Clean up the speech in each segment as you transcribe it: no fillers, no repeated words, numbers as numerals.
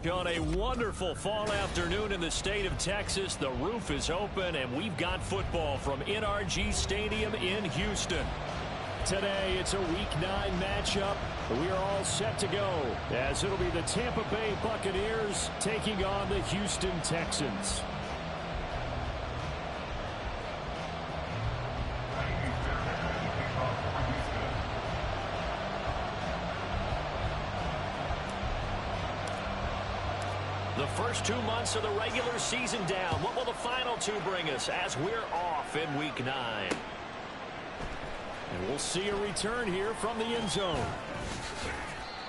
On a wonderful fall afternoon in the state of Texas, the roof is open, and we've got football from NRG Stadium in Houston. Today, it's a Week 9 matchup. We are all set to go, as it'll be the Tampa Bay Buccaneers taking on the Houston Texans. The first 2 months of the regular season down. What will the final 2 bring us as we're off in Week 9? And we'll see a return here from the end zone.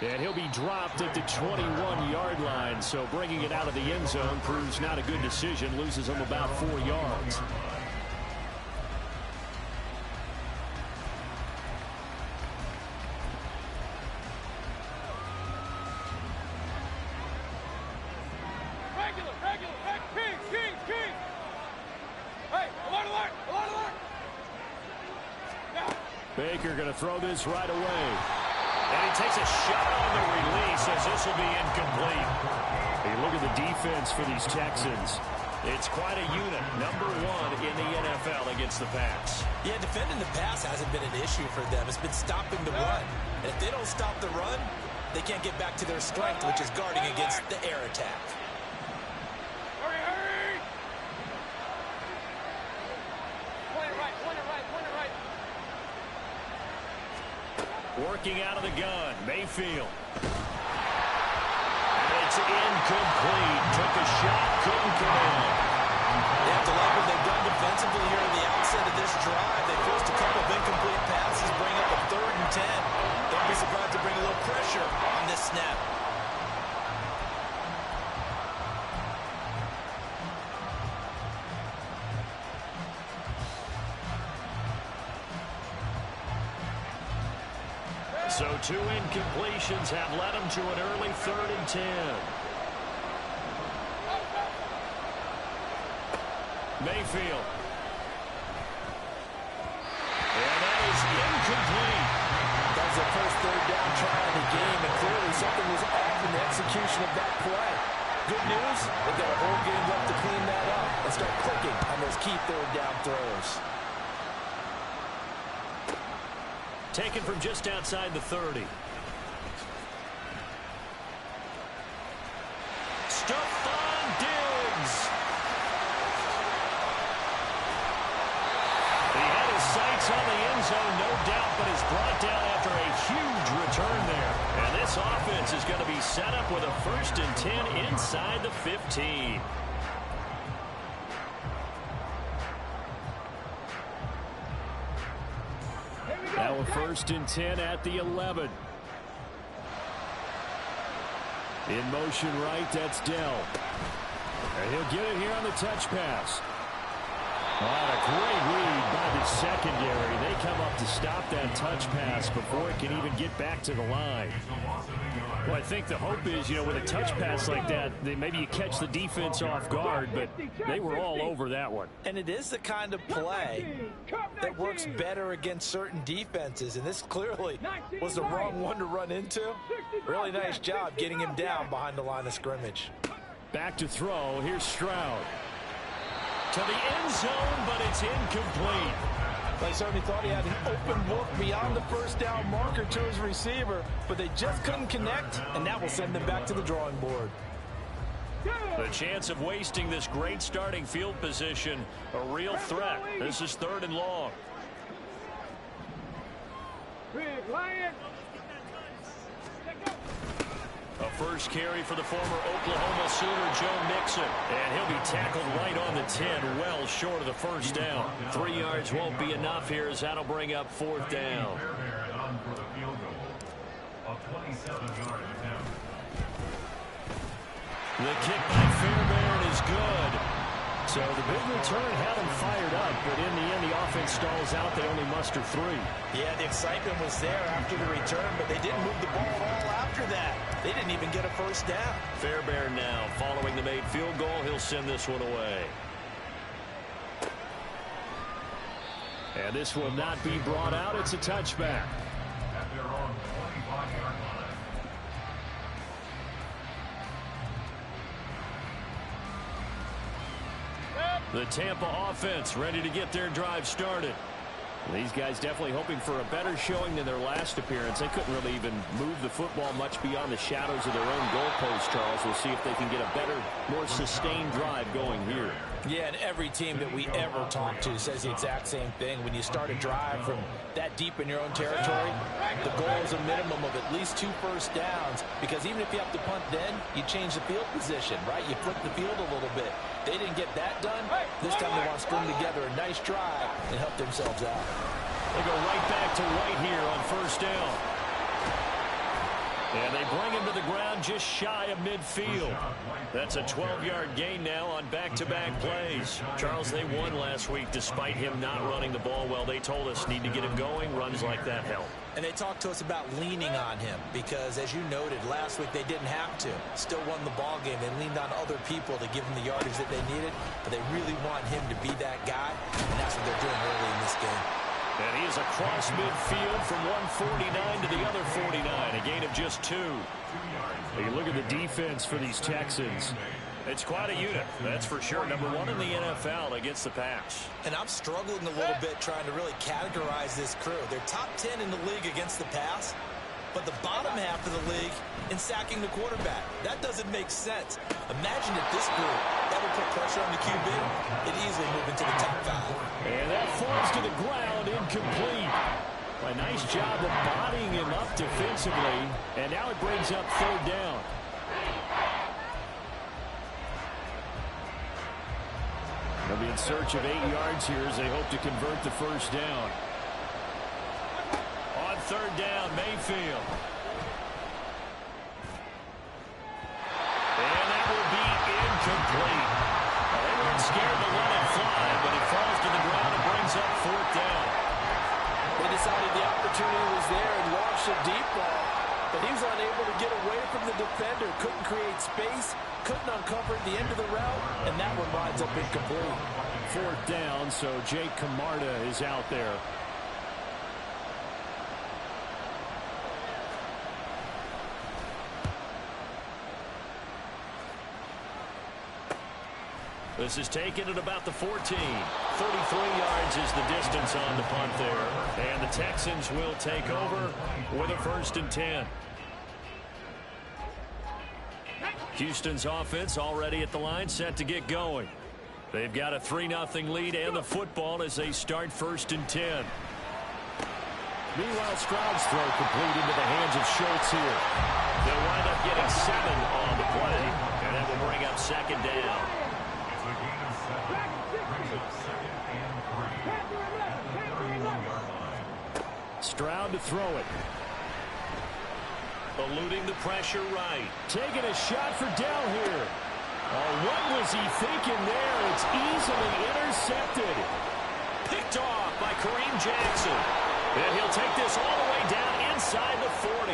And he'll be dropped at the 21-yard line, so bringing it out of the end zone proves not a good decision. Loses him about 4 yards. Baker going to throw this right away. And he takes a shot on the release as this will be incomplete. Hey, look at the defense for these Texans. It's quite a unit. Number 1 in the NFL against the pass. Yeah, defending the pass hasn't been an issue for them. It's been stopping the run. And if they don't stop the run, they can't get back to their strength, which is guarding against the air attack. Working out of the gun, Mayfield. And it's incomplete. Took a shot, couldn't come in. They have to like what they've done defensively here at the outset of this drive. They forced a couple of incomplete passes, bring up a 3rd and 10. Don't be surprised to bring a little pressure on this snap. So 2 incompletions have led him to an early 3rd and 10. Mayfield. And that is incomplete. That was the first 3rd down try of the game, and clearly something was off in the execution of that play. Good news, they've got a whole game left to clean that up and start clicking on those key 3rd down throws. Taken from just outside the 30. Stephon Diggs. He had his sights on the end zone, no doubt, but is brought down after a huge return there. And this offense is going to be set up with a 1st and 10 inside the 15. Now a 1st and 10 at the 11. In motion right, that's Dell. And he'll get it here on the touch pass. A great read by the secondary. They come up to stop that touch pass before it can even get back to the line. Well, I think the hope is, with a touch pass like that, maybe you catch the defense off guard, but they were all over that one. And it is the kind of play that works better against certain defenses, and this clearly was the wrong one to run into. Really nice job getting him down behind the line of scrimmage. Back to throw. Here's Stroud. To the end zone, but it's incomplete. They certainly thought he had an open look beyond the 1st down marker to his receiver, but they just couldn't connect, and that will send them back to the drawing board. The chance of wasting this great starting field position, a real threat. This is 3rd and long. A first carry for the former Oklahoma Sooner, Joe Mixon. And he'll be tackled right on the 10, well short of the 1st down. 3 yards won't be enough here as that'll bring up 4th down. The kick by Fairbairn is good. So the big return had them fired up, but in the end, the offense stalls out. They only muster 3. Yeah, the excitement was there after the return, but they didn't move the ball at all after that. They didn't even get a 1st down. Fairbairn now, following the made field goal, he'll send this one away. And this will not be brought out. It's a touchback. The Tampa offense ready to get their drive started. These guys definitely hoping for a better showing than their last appearance. They couldn't really even move the football much beyond the shadows of their own goalpost, Charles. We'll see if they can get a better, more sustained drive going here. Yeah, and every team that we ever talk to says the exact same thing. When you start a drive from that deep in your own territory, the goal is a minimum of at least 2 first downs, because even if you have to punt then, you change the field position, right? You flip the field a little bit. They didn't get that done. This time they want to string together a nice drive and help themselves out. They go right back to White here on first down. And they bring him to the ground just shy of midfield. That's a 12-yard gain now on back-to-back plays. Charles, they won last week despite him not running the ball well. They told us need to get him going. Runs like that help. And they talked to us about leaning on him because, as you noted, last week they didn't have to. Still won the ball game. They leaned on other people to give them the yardage that they needed, but they really want him to be that guy, and that's what they're doing early in this game. And he is across midfield from 149 to the other 49, a gain of just 2. You look at the defense for these Texans. It's quite a unit, that's for sure. Number 1 in the NFL against the pass. And I'm struggling a little bit trying to really categorize this crew. They're top 10 in the league against the pass, but the bottom half of the league in sacking the quarterback. That doesn't make sense. Imagine if this group ever put pressure on the QB, it'd easily move into the top 5. And that falls to the ground, incomplete. A nice job of bodying him up defensively, and now it brings up third down. They'll be in search of 8 yards here as they hope to convert the first down. On third down, Mayfield. And that will be incomplete. Well, they weren't scared to let it fly, but it falls to the ground and brings up fourth down. They decided the opportunity was there and launched a deep ball, but he was unable to get away from the defender, couldn't create space, couldn't uncover at the end of the route, and that one winds up incomplete. Fourth down, so Jake Camarda is out there. This is taken at about the 14. 33 yards is the distance on the punt there. And the Texans will take over with a 1st and 10. Houston's offense already at the line, set to get going. They've got a 3-0 lead and the football as they start 1st and 10. Meanwhile, Stroud's throw complete into the hands of Schultz here. They'll wind up getting 7 on the play, and that will bring up 2nd down. Stroud to throw it. Eluding the pressure right. Taking a shot for Dell here. Oh, what was he thinking there? It's easily intercepted. Picked off by Kareem Jackson. And he'll take this all the way down inside the 40.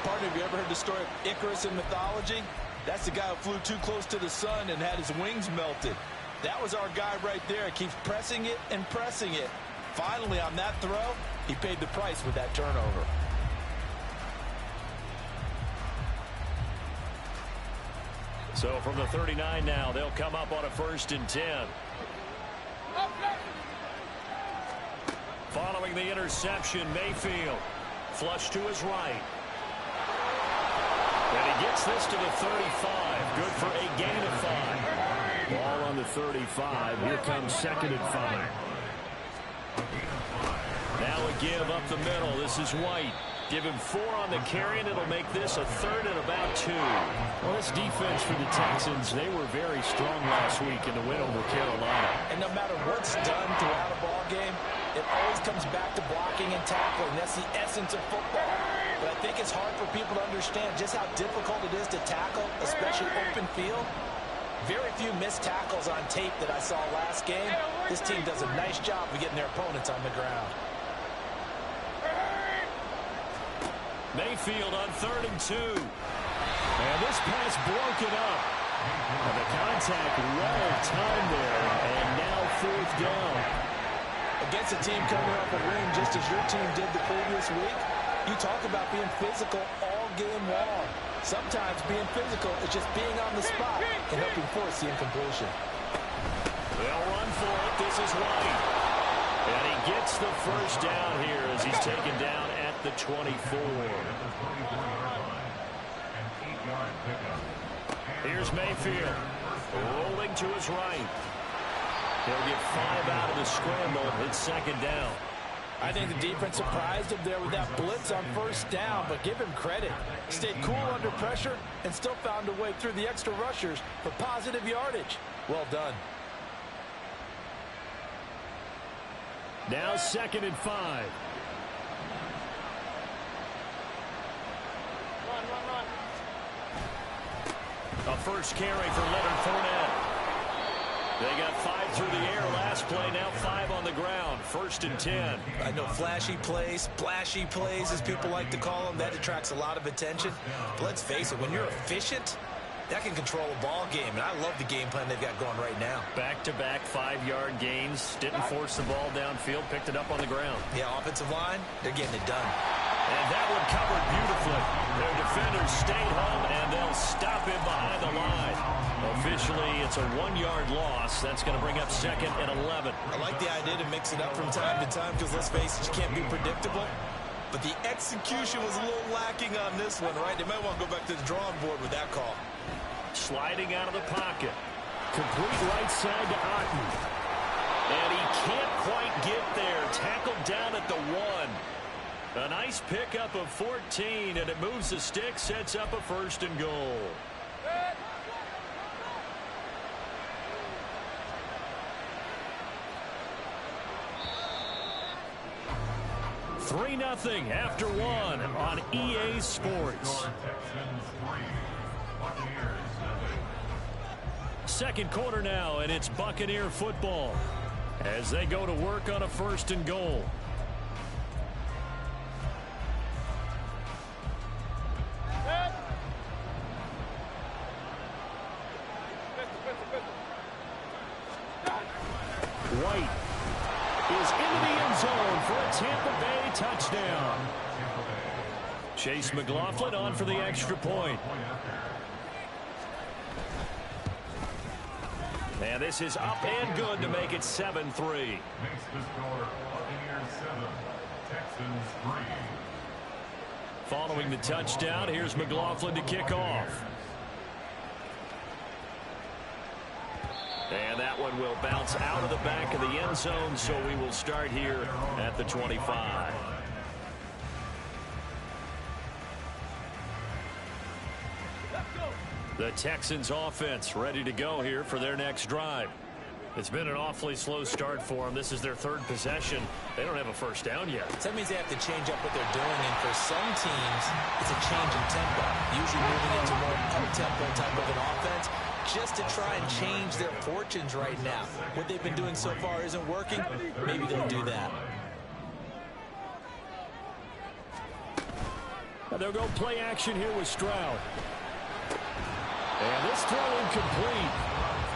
Partner, have you ever heard the story of Icarus in mythology? That's the guy who flew too close to the sun and had his wings melted. That was our guy right there. Keeps pressing it and pressing it. Finally, on that throw, he paid the price with that turnover. So from the 39 now, they'll come up on a 1st and 10. Following the interception, Mayfield. Flush to his right. And he gets this to the 35. Good for a gain of 5. Ball on the 35. Here comes 2nd and 5. Now a give up the middle. This is White. Give him 4 on the carry, and it'll make this a 3rd and about 2. Well, this defense for the Texans, they were very strong last week in the win over Carolina. And no matter what's done throughout a ball game, it always comes back to blocking and tackling. That's the essence of football. But I think it's hard for people to understand just how difficult it is to tackle, especially open field. Very few missed tackles on tape that I saw last game. This team does a nice job of getting their opponents on the ground. Mayfield on 3rd and 2. And this pass broken up. And the contact well timed there. And now 4th down. Against a team coming off a win just as your team did the previous week, you talk about being physical all game long. Sometimes being physical is just being on the spot and helping force the incompletion. They'll run for it. This is White. And he gets the first down here as he's taken down at the 24. Here's Mayfield. Rolling to his right. He'll get 5 out of the scramble. It's second down. I think the defense surprised him there with that blitz on first down, but give him credit. Stayed cool under pressure and still found a way through the extra rushers for positive yardage. Well done. Now 2nd and 5. A first carry for Leonard Fournette. They got 5 through the air last play, now 5 on the ground. 1st and 10. I know flashy plays, splashy plays, as people like to call them, that attracts a lot of attention. But let's face it, when you're efficient, that can control a ball game, and I love the game plan they've got going right now. Back-to-back 5-yard gains. Didn't force the ball downfield, picked it up on the ground. Yeah, offensive line, they're getting it done. And that one covered beautifully. Their defenders stayed home, and they'll stop him behind the line. Officially, it's a 1-yard loss. That's going to bring up 2nd and 11. I like the idea to mix it up from time to time because, let's face it, you can't be predictable. But the execution was a little lacking on this one, right? They might want to go back to the drawing board with that call. Sliding out of the pocket. Complete right side to Otten. And he can't quite get there. Tackled down at the 1. A nice pickup of 14, and it moves the stick, sets up a 1st and goal. Three 0 after 1 on EA Sports. Second quarter now, and it's Buccaneer football as they go to work on a 1st and goal. White is into the end zone for a Tampa Bay touchdown. Chase McLaughlin on for the extra point. And this is up and good to make it 7-3. Makes the score Buccaneers 7, Texans 3. Following the touchdown, here's McLaughlin to kick off. And that one will bounce out of the back of the end zone, so we will start here at the 25. The Texans offense ready to go here for their next drive. It's been an awfully slow start for them. This is their 3rd possession. They don't have a first down yet. So that means they have to change up what they're doing, and for some teams, it's a change in tempo. Usually moving into more up-tempo type of an offense just to try and change their fortunes right now. What they've been doing so far isn't working. Maybe they'll do that. Now they'll go play action here with Stroud. And this throw incomplete.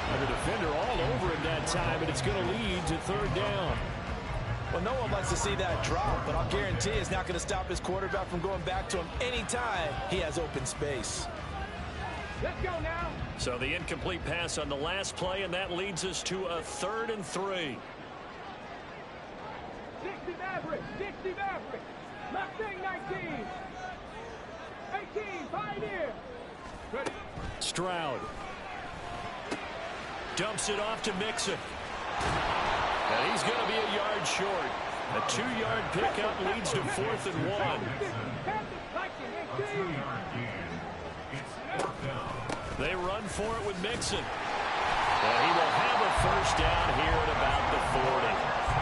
And the defender all over him that time, and it's going to lead to 3rd down. Well, no one likes to see that drop, but I'll guarantee it's not going to stop his quarterback from going back to him anytime he has open space. Let's go now. So the incomplete pass on the last play, and that leads us to a 3rd and 3. 60 Maverick, 60 Maverick. Mustang 19. 18, Pioneer. Ready. Stroud dumps it off to Mixon. And he's going to be a yard short. A 2-yard pickup leads to 4th and 1. They run for it with Mixon. And he will have a first down here at about the 40.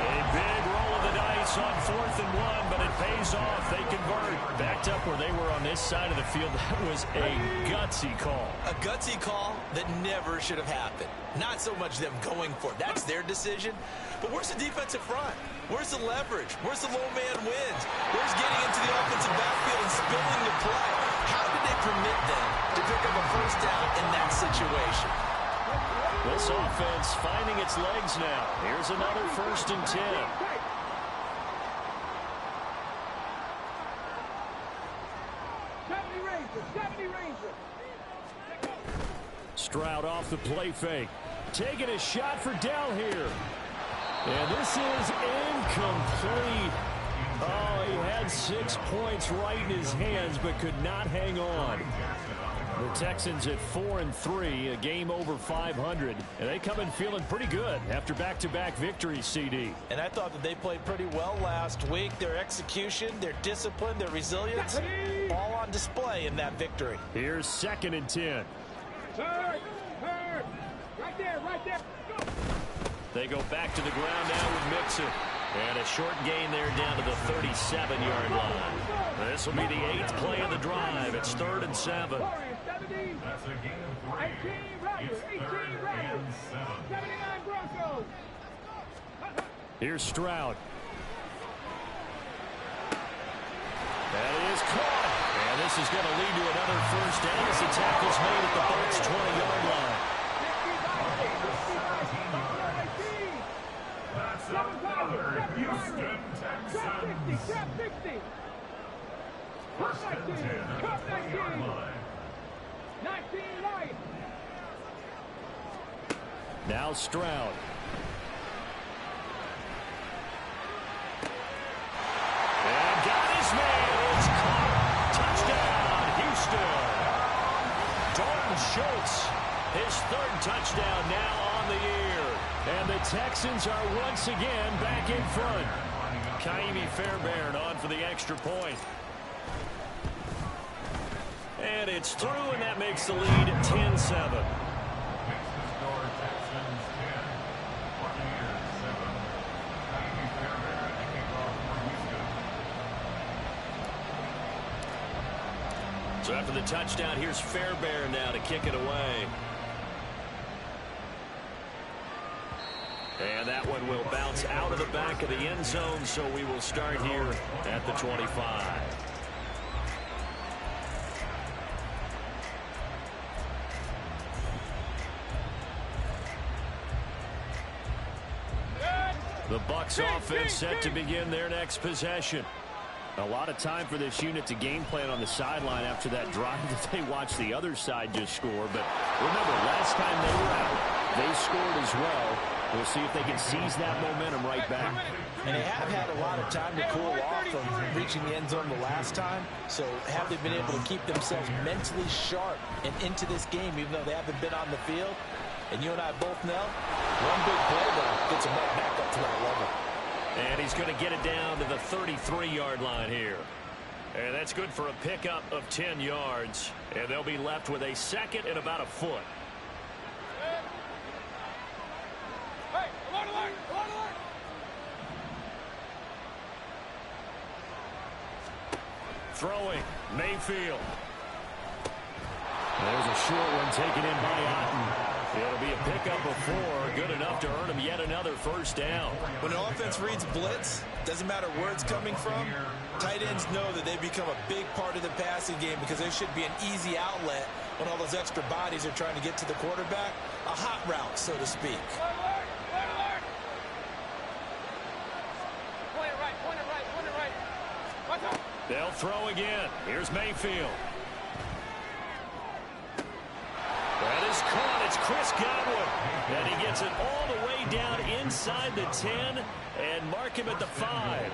A big roll of the dice on 4th and 1, but it pays off. They convert. Backed up where they were on this side of the field. That was a gutsy call. A gutsy call that never should have happened. Not so much them going for it. That's their decision. But where's the defensive front? Where's the leverage? Where's the low man wins? Where's getting into the offensive backfield and spilling the play? How did they permit them to pick up a first down in that situation? This offense finding its legs now. Here's another 1st and 10. Ranger. Stroud off the play fake. Taking a shot for Dell here. And this is incomplete. Oh, he had 6 points right in his hands, but could not hang on. The Texans at 4-3, a game over 500, and they come in feeling pretty good after back-to-back victories, CD. And I thought that they played pretty well last week. Their execution, their discipline, their resilience, all on display in that victory. Here's 2nd and 10. Third. Right there, right there. Go. They go back to the ground now with Mixon. And a short gain there down to the 37-yard line. This will be the 8th play of the drive. It's 3rd and 7. That's a gain of 3. 18 Riders, 18 Riders. 79 Broncos. Here's Stroud. That is caught. And this is going to lead to another first down as the tackle's made at the Bucs' 20-yard line. That's another Houston Texans. Trap 60. First and 10 at the 20-yard line. 19 Lions. Now Stroud. And got his man. It's caught. Touchdown, Houston. Dalton Schultz, his 3rd touchdown now on the year. And the Texans are once again back in front. Kaimi Fairbairn on for the extra point. And it's through, and that makes the lead 10-7. So after the touchdown, here's Fairbairn now to kick it away. And that one will bounce out of the back of the end zone, so we will start here at the 25. The Bucs offense set to begin their next possession. A lot of time for this unit to game plan on the sideline after that drive that they watched the other side just score. But remember, last time they were out, they scored as well. We'll see if they can seize that momentum right back. And they have had a lot of time to cool off from reaching the end zone the last time. So have they been able to keep themselves mentally sharp and into this game, even though they haven't been on the field? And you and I both know, one big play though gets them right back up to that level. And he's going to get it down to the 33-yard line here. And that's good for a pickup of 10 yards. And they'll be left with a 2nd and about a foot. Hey, alert, alert, alert, alert. Throwing, Mayfield. There's a short one taken in by Otten. It'll be a pickup of 4, good enough to earn him yet another first down. When an offense reads blitz, doesn't matter where it's coming from, tight ends know that they become a big part of the passing game because there should be an easy outlet when all those extra bodies are trying to get to the quarterback. A hot route, so to speak. Alert, alert, alert. Point it right, point it right, point it right. Watch out. They'll throw again. Here's Mayfield. That is caught. It's Chris Godwin. And he gets it all the way down inside the 10 and mark him at the 5.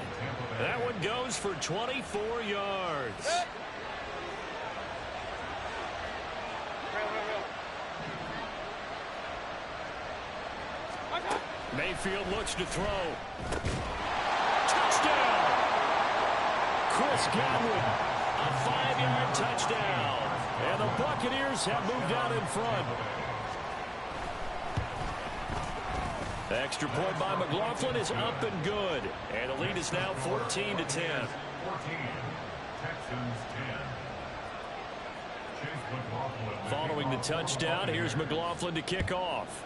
That one goes for 24 yards. Mayfield looks to throw. Touchdown! Chris Godwin, a 5-yard touchdown. And the Buccaneers have moved out in front. The extra point by McLaughlin is up and good. And the lead is now 14-10. 14. Texans 10. Following the touchdown, here's McLaughlin to kick off.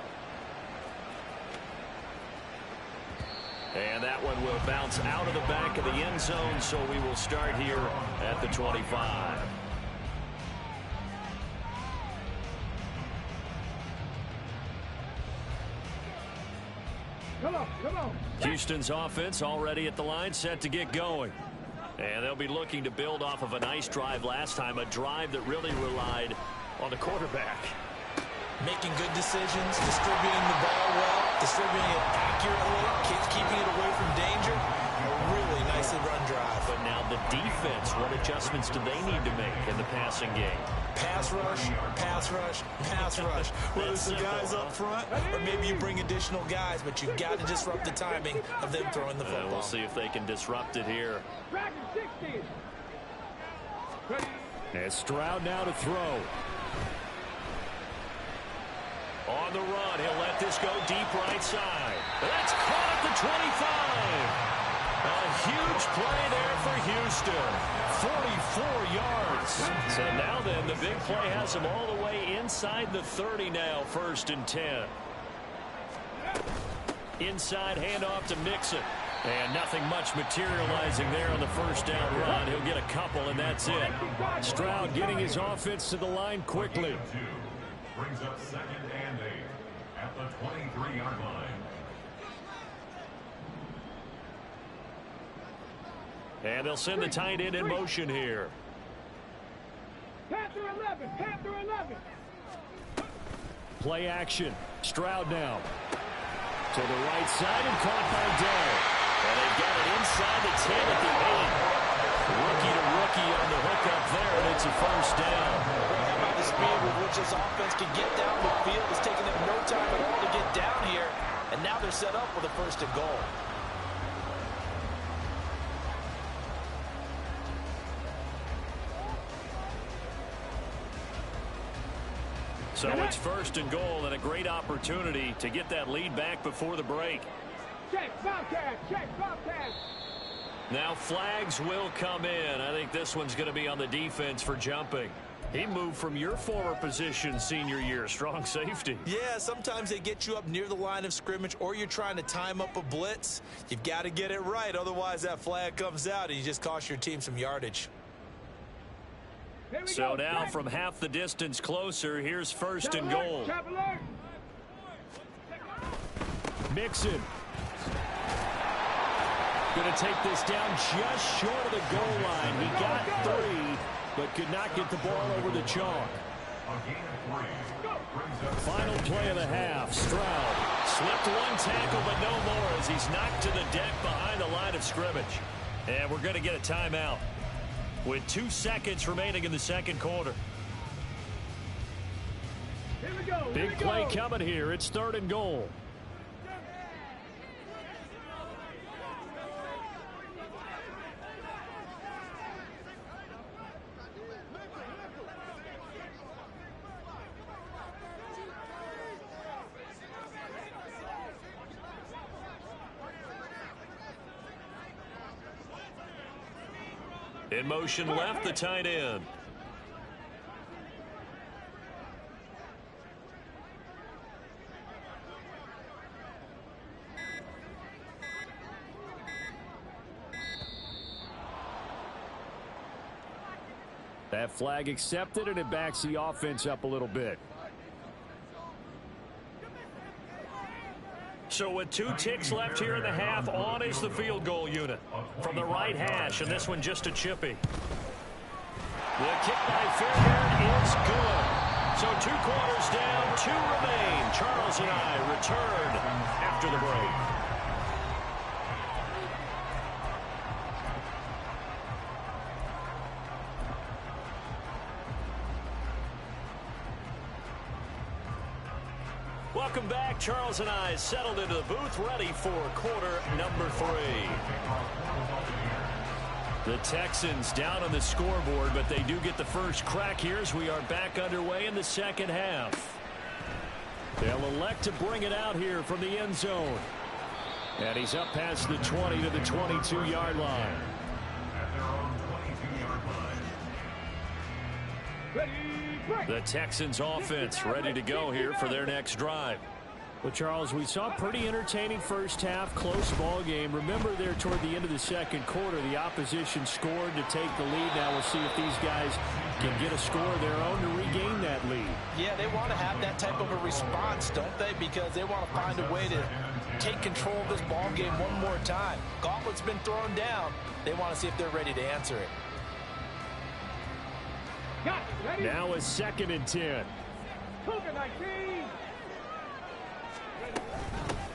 And that one will bounce out of the back of the end zone, so we will start here at the 25. Come on, come on. Houston's offense already at the line, set to get going. And they'll be looking to build off of a nice drive last time, a drive that really relied on the quarterback. Making good decisions, distributing the ball well, distributing it accurately, keeping it away from danger. A really nicely run drive. But now the defense, what adjustments do they need to make in the passing game? Pass rush, pass rush, pass rush. Whether it's the guys up front or maybe you bring additional guys, but you've got to disrupt the timing of them throwing the football. We'll see if they can disrupt it here. And Stroud now to throw. On the run, he'll let this go deep right side. That's caught at the 25. A huge play there for Houston. 44 yards. So now then, the big play has them all the way inside the 30 now, 1st and 10. Inside handoff to Mixon. And nothing much materializing there on the first down run. He'll get a couple, and that's it. Stroud getting his offense to the line quickly. Brings up 2nd and 8 at the 23-yard line. And they'll send the tight end in motion here. Panther 11, Panther 11. Play action. Stroud now. To the right side and caught by Dell. And they've got it inside the 10 at the 8. Rookie to rookie on the hook up there, and it's a first down. How about the speed with which this offense can get down the field? It's taking them no time at all to get down here. And now they're set up with a 1st and goal. So it's 1st and goal and a great opportunity to get that lead back before the break. Check, Bobcat, check, Bobcat. Now flags will come in. I think this one's going to be on the defense for jumping. He moved from your former position senior year, strong safety. Yeah, sometimes they get you up near the line of scrimmage or you're trying to time up a blitz. You've got to get it right. Otherwise, that flag comes out and you just cost your team some yardage. So now from half the distance closer, here's 1st and goal. Mixon. Going to take this down just short of the goal line. He got 3, but could not get the ball over the chalk. Final play of the half. Stroud slipped 1 tackle, but no more as he's knocked to the deck behind the line of scrimmage. And we're going to get a timeout with 2 seconds remaining in the 2nd quarter. Big play coming here. It's 3rd and goal. In motion left, the tight end. That flag accepted, and it backs the offense up a little bit. So with 2 ticks left here in the half, on is the field goal unit from the right hash, and this one just a chippy. The kick by Fairbairn is good. So 2 quarters down, 2 remain. Charles and I return after the break. Welcome back. Charles and I settled into the booth, ready for quarter number 3. The Texans down on the scoreboard, but they do get the first crack here as we are back underway in the 2nd half. They'll elect to bring it out here from the end zone. And he's up past the 20 to the 22-yard line. At their own 22-yard line. The Texans offense ready to go here for their next drive. Well, Charles, we saw a pretty entertaining first half, close ball game. Remember there toward the end of the 2nd quarter, the opposition scored to take the lead. Now we'll see if these guys can get a score of their own to regain that lead. Yeah, they want to have that type of a response, don't they? Because they want to find a way to take control of this ball game one more time. Gauntlet's been thrown down. They want to see if they're ready to answer it. Now a 2nd and 10. Cougar 19.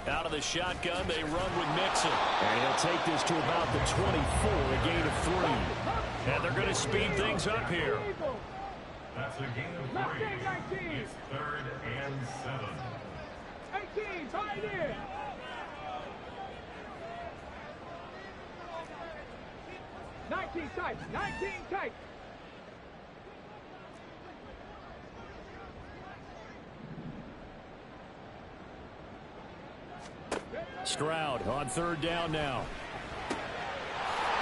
Out of the shotgun, they run with Mixon. And he'll take this to about the 24, a gain of 3. And they're going to speed things up here. That's a gain of 3. It's 3rd and 7. 18, tight end. Nineteen tight. 19 tight. Stroud on 3rd down now.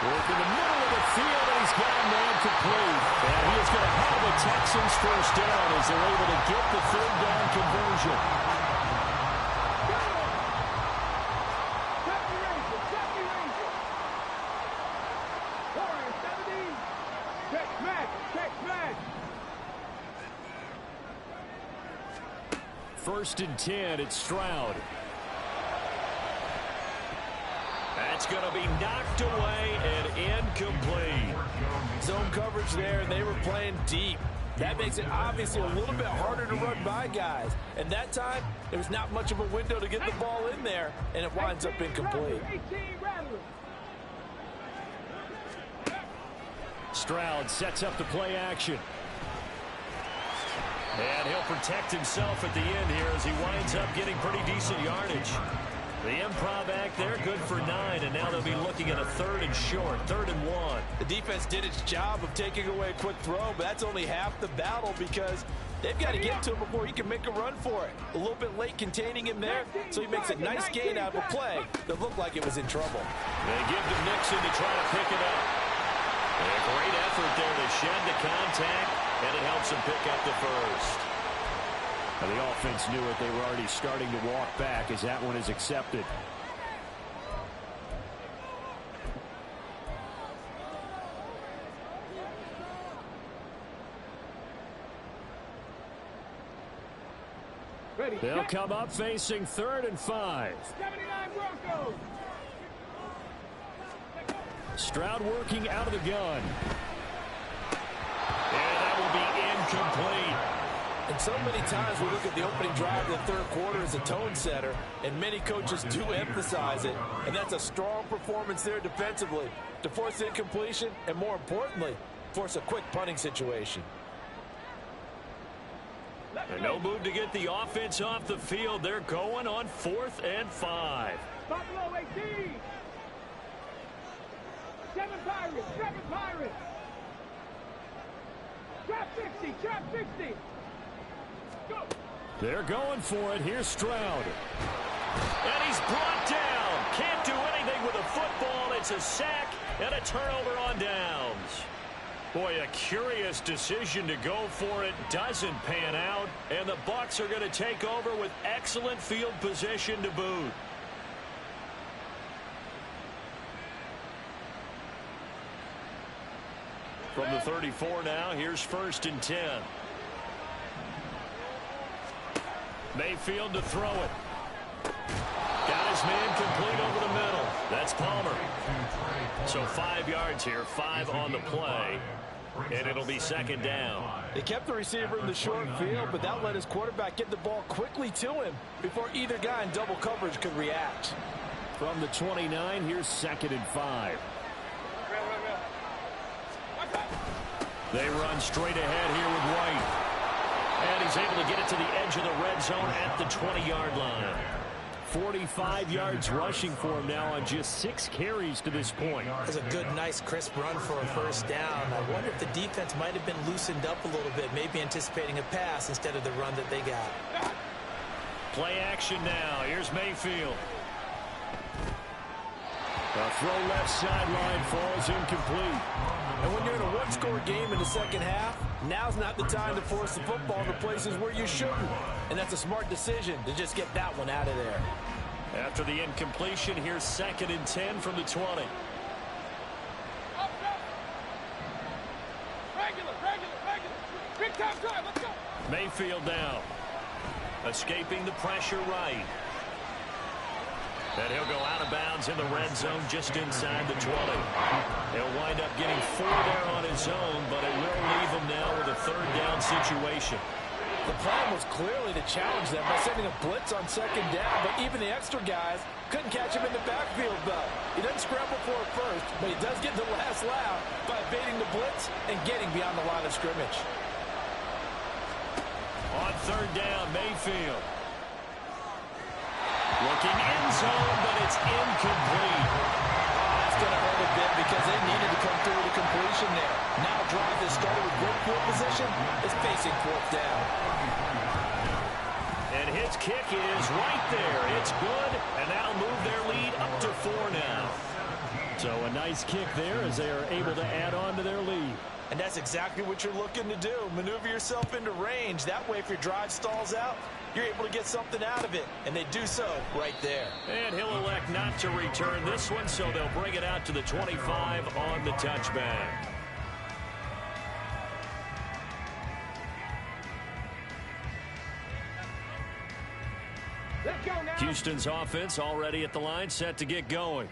Work in the middle of the field, and he's got a man complete. And he is going to have the Texans first down as they're able to get the 3rd down conversion. First and 10, it's Stroud. That's going to be knocked away and incomplete. Zone coverage there, and they were playing deep. That makes it obviously a little bit harder to run by guys. And that time, there was not much of a window to get the ball in there, and it winds up incomplete. Stroud sets up the play action. And he'll protect himself at the end here as he winds up getting pretty decent yardage. The improv act there, good for 9, and now they'll be looking at a 3rd and short, 3rd and 1. The defense did its job of taking away a quick throw, but that's only half the battle because they've got to get to him before he can make a run for it. A little bit late containing him there, so he makes a nice gain out of a play that looked like it was in trouble. They give to Nixon to try to pick it up. A great effort there to shed the contact, and it helps him pick up the first. Now the offense knew it. They were already starting to walk back as that one is accepted. Ready. They'll come up facing 3rd and 5. 79 Broncos. Stroud working out of the gun. And that will be incomplete. And so many times we look at the opening drive of the 3rd quarter as a tone setter, and many coaches do emphasize it, and that's a strong performance there defensively to force incompletion and, more importantly, force a quick punting situation. And no move to get the offense off the field. They're going on 4th and 5. Buffalo 18. 7 Pirates. 7 Pirates. Trap 60. Trap 60. Go. They're going for it. Here's Stroud. And he's brought down. Can't do anything with a football. It's a sack and a turnover on downs. Boy, a curious decision to go for it. Doesn't pan out. And the Bucs are going to take over with excellent field position to boot. From the 34 now, here's 1st and 10. Mayfield to throw it. Got his man complete over the middle. That's Palmer. So 5 yards here, 5 on the play. And it'll be 2nd down. They kept the receiver in the short field, but that let his quarterback get the ball quickly to him before either guy in double coverage could react. From the 29, here's 2nd and 5. They run straight ahead here with White. And he's able to get it to the edge of the red zone at the 20-yard line. 45 yards rushing for him now on just 6 carries to this point. That's a good, nice, crisp run for a first down. I wonder if the defense might have been loosened up a little bit, maybe anticipating a pass instead of the run that they got. Play action now. Here's Mayfield. A throw left sideline falls incomplete. And when you're in a one-score game in the second half, now's not the time to force the football to places where you shouldn't. And that's a smart decision to just get that one out of there. After the incompletion, here's 2nd and 10 from the 20. Regular. Big time drive. Let's go. Mayfield now. Escaping the pressure right. And he'll go out of bounds in the red zone just inside the 20. He'll wind up getting 4 there on his own, but it will leave him now with a 3rd down situation. The plan was clearly to challenge them by sending a blitz on second down, but even the extra guys couldn't catch him in the backfield, though. He doesn't scramble for it first, but he does get the last laugh by evading the blitz and getting beyond the line of scrimmage. On third down, Mayfield. Looking end zone, but it's incomplete. That's going to hurt a bit because they needed to come through the completion there. Now a drive that started with great field position is facing fourth down. And his kick is right there. It's good, and that'll move their lead up to 4 now. So a nice kick there as they are able to add on to their lead. And that's exactly what you're looking to do. Maneuver yourself into range. That way, if your drive stalls out, you're able to get something out of it. And they do so right there. And he'll elect not to return this one, so they'll bring it out to the 25 on the touchback. Let's go now. Houston's offense already at the line, set to get going.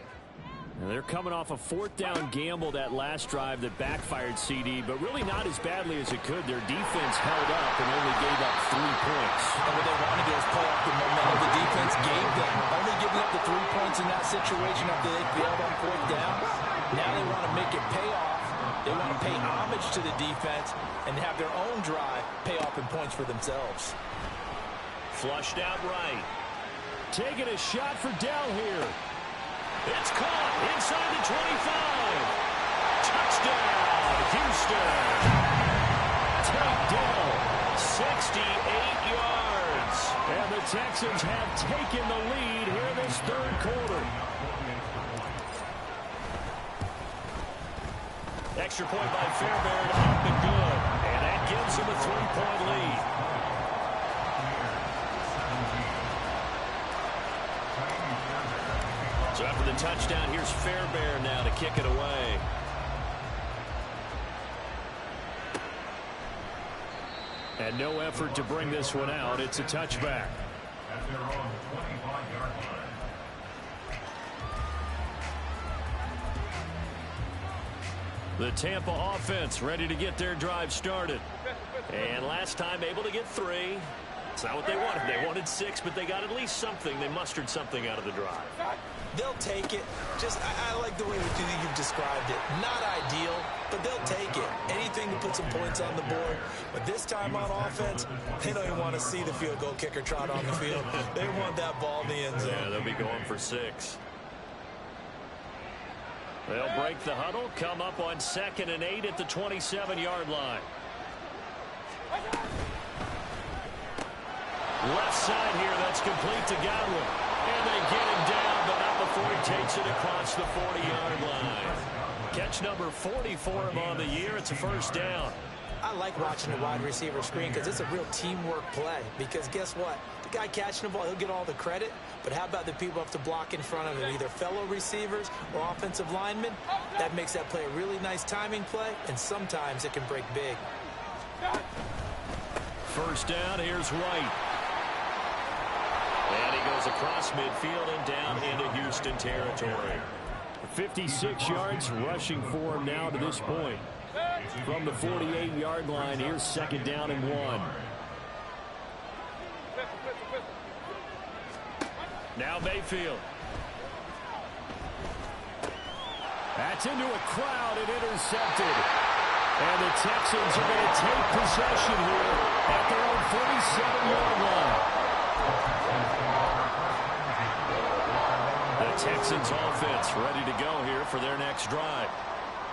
And they're coming off a fourth down gamble that last drive that backfired CD, but really not as badly as it could. Their defense held up and only gave up 3 points. And what they want to do is play off the momentum the defense gave them. Only giving up the 3 points in that situation after they failed on fourth down. Now they want to make it pay off. They want to pay homage to the defense and have their own drive pay off in points for themselves. Flushed out right. Taking a shot for Dell here. It's caught inside the 25. Touchdown, Houston. Tate Dell, 68 yards. And the Texans have taken the lead here in this third quarter. Extra point by Fairbairn, up and good. And that gives them a 3-point lead. So after the touchdown, here's Fairbairn now to kick it away. And no effort to bring this one out. It's a touchback. At their own 25-yard line. The Tampa offense ready to get their drive started. And last time able to get 3. It's not what they wanted. They wanted 6, but they got at least something. They mustered something out of the drive. They'll take it. I like the way you've described it. Not ideal, but they'll take it. Anything to put some points on the board. But this time on offense, they don't even want to see the field goal kicker trot on the field. They want that ball in the end zone. Yeah, they'll be going for 6. They'll break the huddle, come up on 2nd and 8 at the 27-yard line. Left side here, that's complete to Godwin. And they get him down, but not before he takes it across the 40-yard line. Catch number 40 for him on the year. It's a first down. I like watching the wide receiver screen because it's a real teamwork play. Because guess what? The guy catching the ball, he'll get all the credit. But how about the people up to block in front of him, either fellow receivers or offensive linemen? That makes that play a really nice timing play, and sometimes it can break big. First down, here's White. And he goes across midfield and down into Houston territory. 56 yards rushing for him now to this point. From the 48-yard line, here's 2nd down and 1. Now Mayfield. That's into a crowd and intercepted. And the Texans are going to take possession here at their own 47-yard line. The Texans offense ready to go here for their next drive.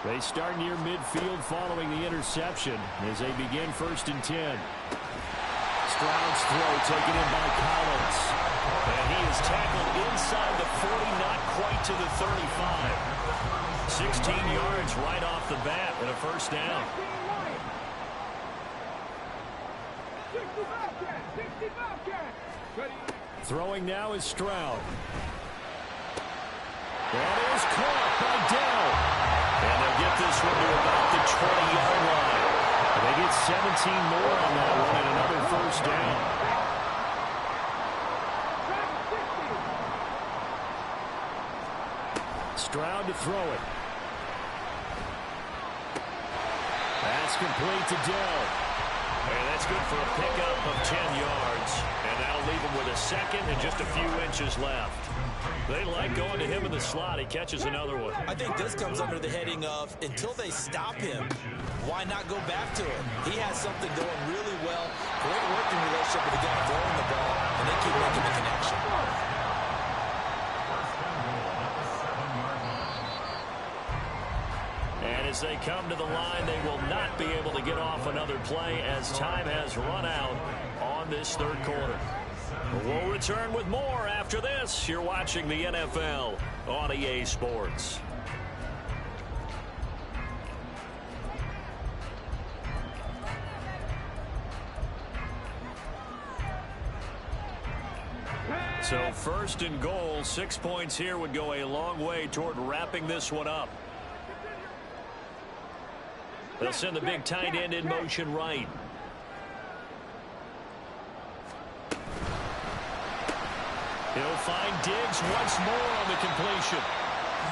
They start near midfield following the interception as they begin 1st and 10. Stroud's throw taken in by Collins. And he is tackled inside the 40, not quite to the 35. 16 yards right off the bat and a first down. Throwing now is Stroud. That is caught by Dell. And they'll get this one to about the 20-yard line. And they get 17 more on that one and another first down. Stroud to throw it. That's complete to Dell. And that's good for a pickup of 10 yards. And that'll leave him with a second and just a few inches left. They like going to him in the slot. He catches another one. I think this comes under the heading of, until they stop him, why not go back to him? He has something going really well. Great working relationship with the guy throwing the ball, and they keep making the connection. And as they come to the line, they will not be able to get off another play as time has run out on this third quarter. We'll return with more after this. You're watching the NFL on EA Sports. So first and goal, 6 points here would go a long way toward wrapping this one up. They'll send the big tight end in motion right. He'll find Diggs once more on the completion.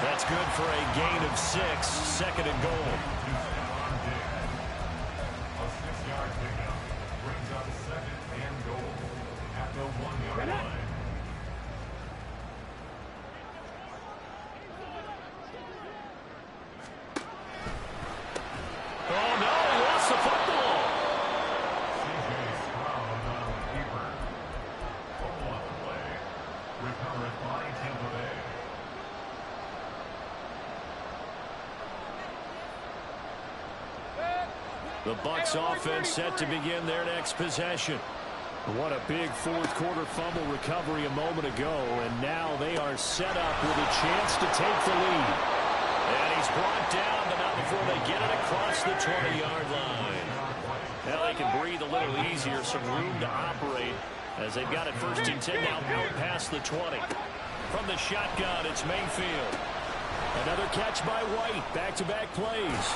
That's good for a gain of 6, second and goal. A 6-yard pickup brings up second and goal at the 1-yard line. Oh, no, he lost the football. C.J. Stroud on the keeper. Fumble on the play. Recovered by Tampa Bay. The Bucs offense set to begin their next possession. What a big fourth quarter fumble recovery a moment ago, and now they are set up with a chance to take the lead. And he's brought down, but not before they get it across the 20-yard line. Now they can breathe a little easier, some room to operate as they've got it first and 10 now out past the 20. From the shotgun, it's Mayfield. Another catch by White, back-to-back plays.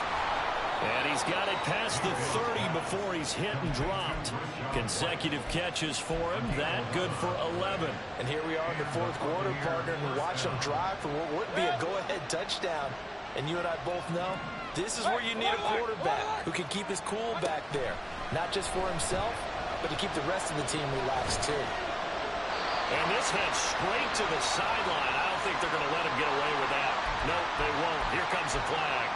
And he's got it past the 30 before he's hit and dropped. Consecutive catches for him. That good for 11. And here we are in the fourth quarter, partner, and watch them drive for what would be a go-ahead touchdown. And you and I both know this is where you need a quarterback who can keep his cool back there. Not just for himself, but to keep the rest of the team relaxed too. And this heads straight to the sideline. I don't think they're going to let him get away with that. Nope, they won't. Here comes the flag.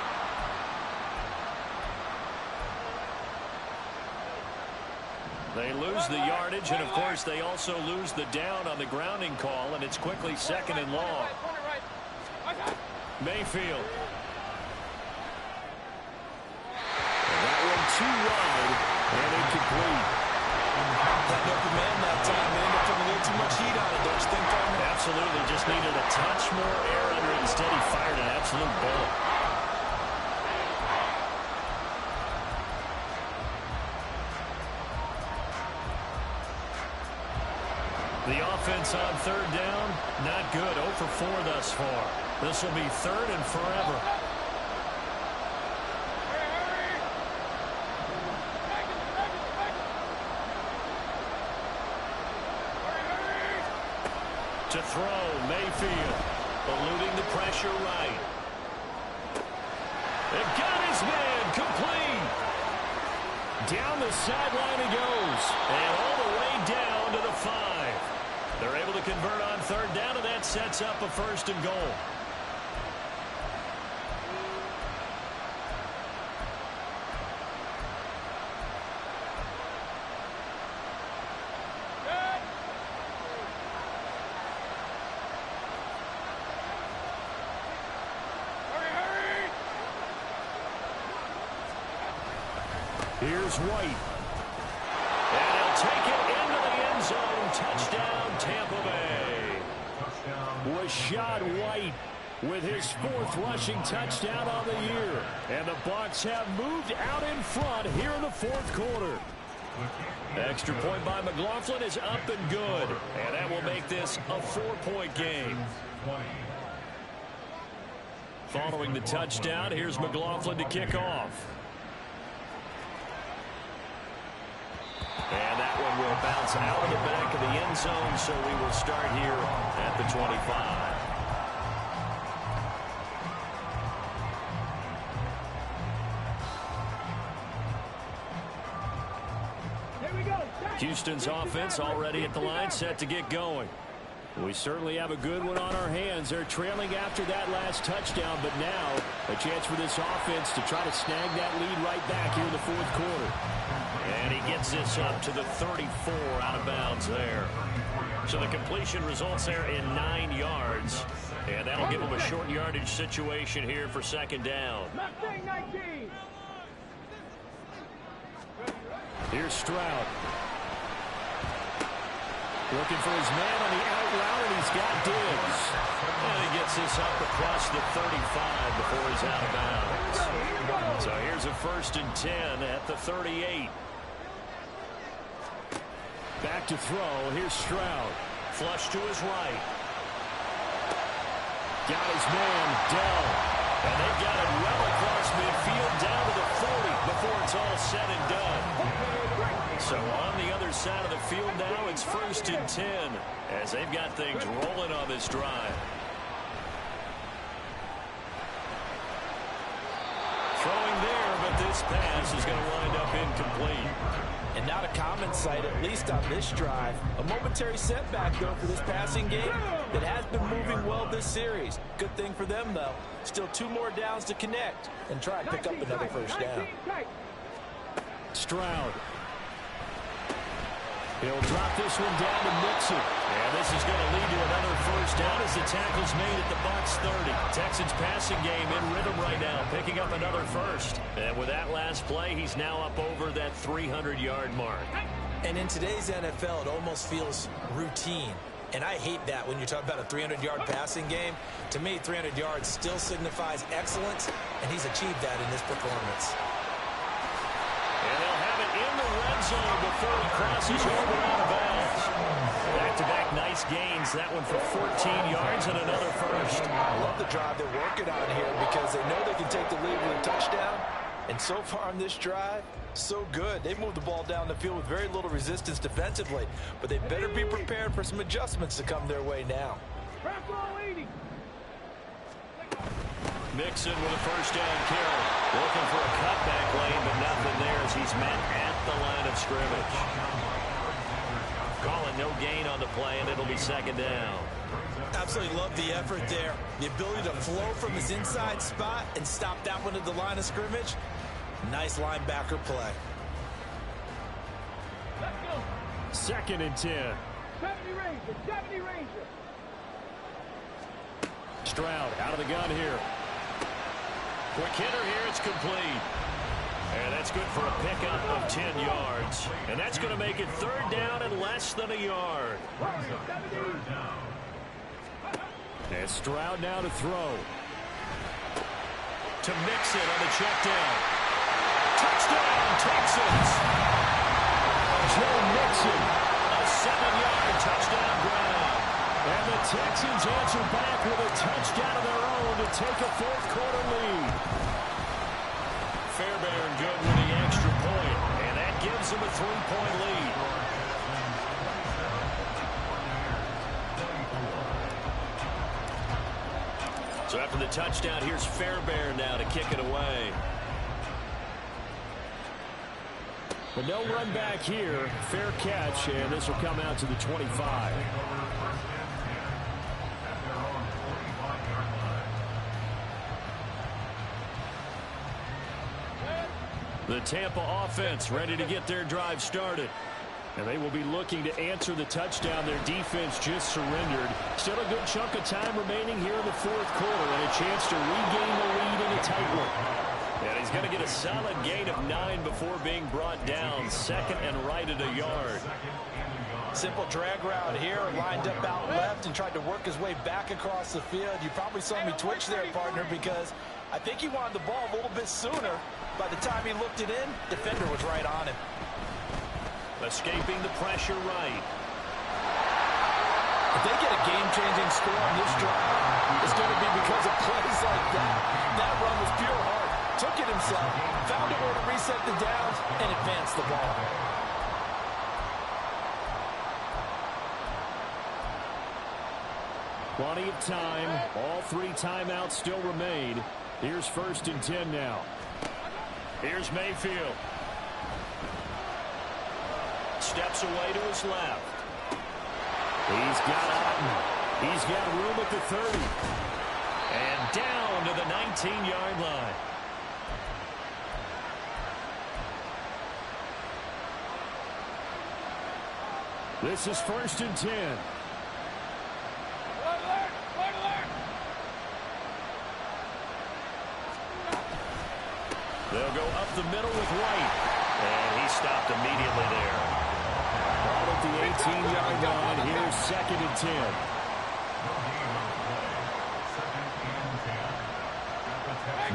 They lose the yardage, and, of course, they also lose the down on the grounding call, and it's quickly second and long. Mayfield. And that one too wide and incomplete. That open man that time, they ended up putting a little too much heat on it, don't you think, partner? Absolutely, just needed a touch more air under it. Instead, he fired an absolute bullet. The offense on third down, not good. 0 for 4 thus far. This will be third and forever. To throw, Mayfield, eluding the pressure right. It got his man, complete. Down the sideline he goes, and all the way down to the 5. They're able to convert on third down, and that sets up a first and goal. Here's White. And he'll take it into the end zone. Touchdown, Tampa Bay. Rashad White with his 4th rushing touchdown on the year. And the Bucs have moved out in front here in the fourth quarter. Extra point by McLaughlin is up and good. And that will make this a 4-point game. Following the touchdown, here's McLaughlin to kick off. And that one will bounce out of the back of the end zone, so we will start here at the 25. Houston's offense already at the line, set to get going. We certainly have a good one on our hands. They're trailing after that last touchdown, but now a chance for this offense to try to snag that lead right back here in the fourth quarter. And he gets this up to the 34 out of bounds there. So the completion results there in 9 yards. And that'll give him a short yardage situation here for second down. Here's Stroud. Looking for his man on the out route, and he's got Diggs. And he gets this up across the 35 before he's out of bounds. So here's a 1st and 10 at the 38. Back to throw. Here's Stroud. Flush to his right. Got his man, Dell. And they've got it well across midfield down to the 40 before it's all said and done. So on the other side of the field now, it's 1st and 10 as they've got things rolling on this drive. Throwing there, but this pass is going to wind up incomplete. And not a common sight, at least on this drive. A momentary setback, though, for this passing game that has been moving well this series. Good thing for them, though. Still 2 more downs to connect and try and pick up another 1st down. Stroud. He'll drop this one down to Mixon. And this is going to lead to another 1st down as the tackle's made at the Bucs 30. Texans passing game in rhythm right now, picking up another 1st. And with that last play, he's now up over that 300-yard mark. And in today's NFL, it almost feels routine. And I hate that when you're talking about a 300-yard passing game. To me, 300 yards still signifies excellence, and he's achieved that in this performance. And they'll have it in the red zone before he crosses over out of bounds. Back-to-back nice gains. That one for 14 yards and another 1st. I love the drive they're working on here because they know they can take the lead with a touchdown. And so far on this drive, so good. They moved the ball down the field with very little resistance defensively. But they better be prepared for some adjustments to come their way now. Mixon with a 1st down carry. Looking for a cutback lane, but nothing there as he's met at the line of scrimmage. Calling no gain on the play, and it'll be 2nd down. Absolutely love the effort there. The ability to flow from his inside spot and stop that one at the line of scrimmage. Nice linebacker play. 2nd and 10. 70 Ranger. Stroud out of the gun here. Quick hitter here, it's complete. And that's good for a pickup of 10 yards. And that's going to make it 3rd down and less than a yard. And Stroud now to throw. To Mixon on the check down. Touchdown, Texans! Joe Mixon. A 7-yard touchdown grab. And the Texans answer back with a touchdown of their own to take a 4th quarter lead. Fairbairn good with the extra point, and that gives them a 3-point lead. So after the touchdown, here's Fairbairn now to kick it away. But no run back here. Fair catch, and this will come out to the 25. The Tampa offense ready to get their drive started. And they will be looking to answer the touchdown their defense just surrendered. Still a good chunk of time remaining here in the 4th quarter and a chance to regain the lead in a tight one. And he's going to get a solid gain of 9 before being brought down. 2nd and right at a yard. Simple drag route here, lined up out left and tried to work his way back across the field. You probably saw me twitch there, partner, because I think he wanted the ball a little bit sooner. By the time he looked it in, defender was right on him. Escaping the pressure right. If they get a game-changing score on this drive, it's going to be because of plays like that. That run was pure heart. Took it himself, found a way to reset the downs, and advance the ball. Plenty of time. All 3 timeouts still remain. Here's 1st and 10 now. Here's Mayfield. steps away to his left. He's got Otten. He's got room at the 30. And down to the 19-yard line. This is 1st and 10. They'll go up the middle with White. And he stopped immediately there. Ball at the 18-yard line. Here's 2nd and 10.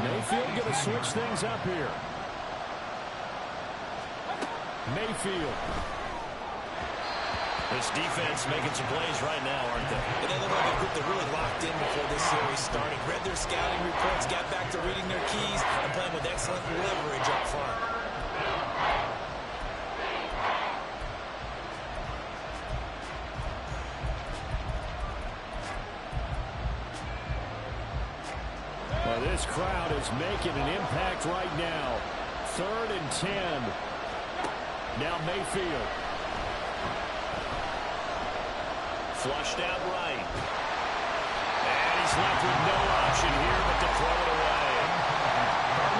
Mayfield going to switch things up here. Mayfield. This defense making some plays right now, aren't they? And they look like a group that really locked in before this series started. Read their scouting reports, got back to reading their keys, and playing with excellent leverage up front. Well, this crowd is making an impact right now. 3rd and 10. Now Mayfield. Flushed out right. And he's left with no option here but to throw it away.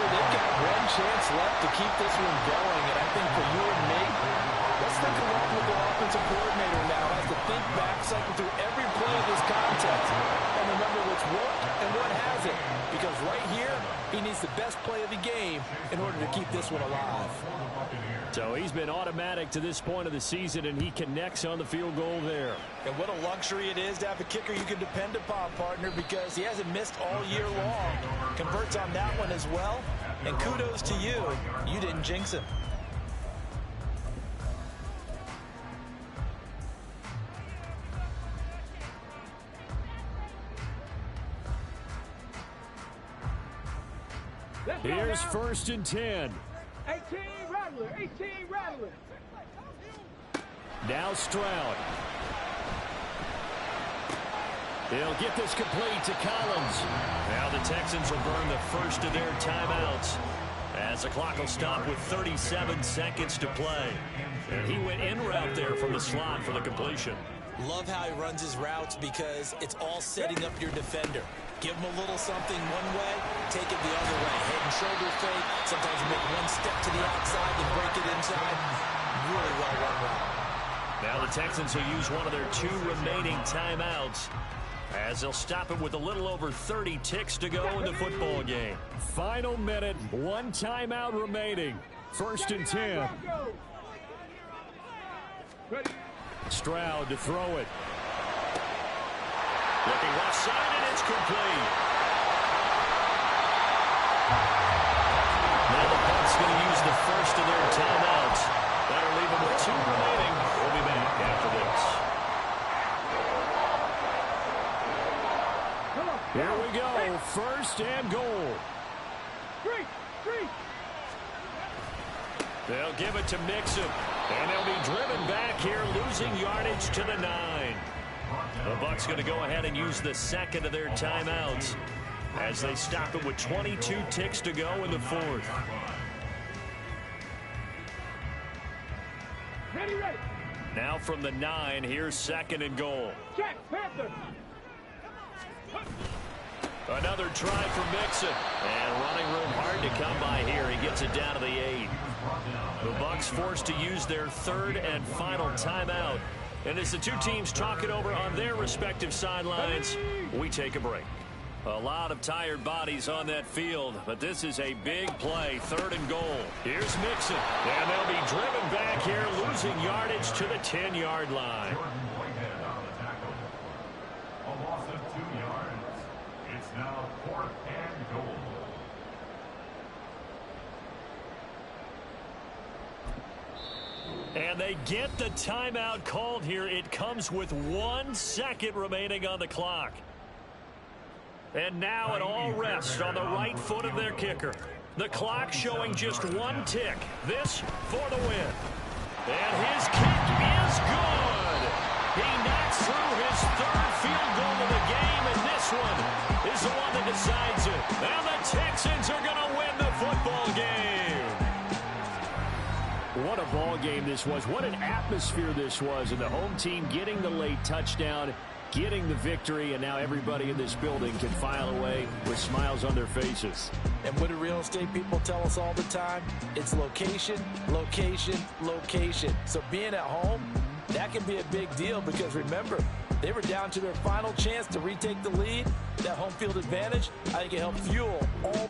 They've got one chance left to keep this one going, and I think for you and me, let's think along with the offensive coordinator now. Has to think back, cycle through every play of this contest, and remember what's worked and what hasn't. Because right here, he needs the best play of the game in order to keep this one alive. So he's been automatic to this point of the season, and he connects on the field goal there. And what a luxury it is to have a kicker you can depend upon, partner, because he hasn't missed all year long. Converts on that one as well. And kudos to you. You didn't jinx him. Here's 1st and 10. 18 Rattler, 18 Rattler. Now Stroud. They'll get this complete to Collins. Now the Texans will burn the first of their timeouts as the clock will stop with 37 seconds to play. And he went in route there from the slot for the completion. Love how he runs his routes because it's all setting up your defender. Give him a little something one way, take it the other way. Head and shoulder fake. Sometimes you make one step to the outside and break it inside. Really well run route. Now the Texans will use one of their 2 remaining timeouts as they'll stop it with a little over 30 ticks to go in the football game. Final minute, 1 timeout remaining. 1st and 10. Stroud to throw it. Looking left side, and it's complete. Now the Bucs going to use the first of their timeouts. That'll leave them with 2 remaining. We'll be back after this. Here we go. 1st and goal. Three. They'll give it to Mixon. And they'll be driven back here, losing yardage to the 9. The Bucs going to go ahead and use the second of their timeouts as they stop it with 22 ticks to go in the 4th. Ready. Now from the 9, here's 2nd and goal. Check, Panther. Another try for Mixon. And running room hard to come by here. He gets it down to the 8. The Bucs forced to use their 3rd and final timeout. And as the 2 teams talk it over on their respective sidelines, we take a break. A lot of tired bodies on that field, but this is a big play, 3rd and goal. Here's Mixon, and they'll be driven back here, losing yardage to the 10-yard line. A loss of 2 yards. It's now 4th and goal. And they get the timeout called here. It comes with 1 second remaining on the clock. And now it all rests on the right foot of their kicker. The clock showing just 1 tick. This for the win. And his kick is good. He knocks through his 3rd field goal of the game, and this one is the one that decides it. And the Texans are going to win the football game. What a ball game this was. What an atmosphere this was. And the home team getting the late touchdown, getting the victory, and now everybody in this building can file away with smiles on their faces. And what do real estate people tell us all the time? It's location, location, location. So being at home, that can be a big deal because remember, they were down to their final chance to retake the lead. That home field advantage, I think it helped fuel all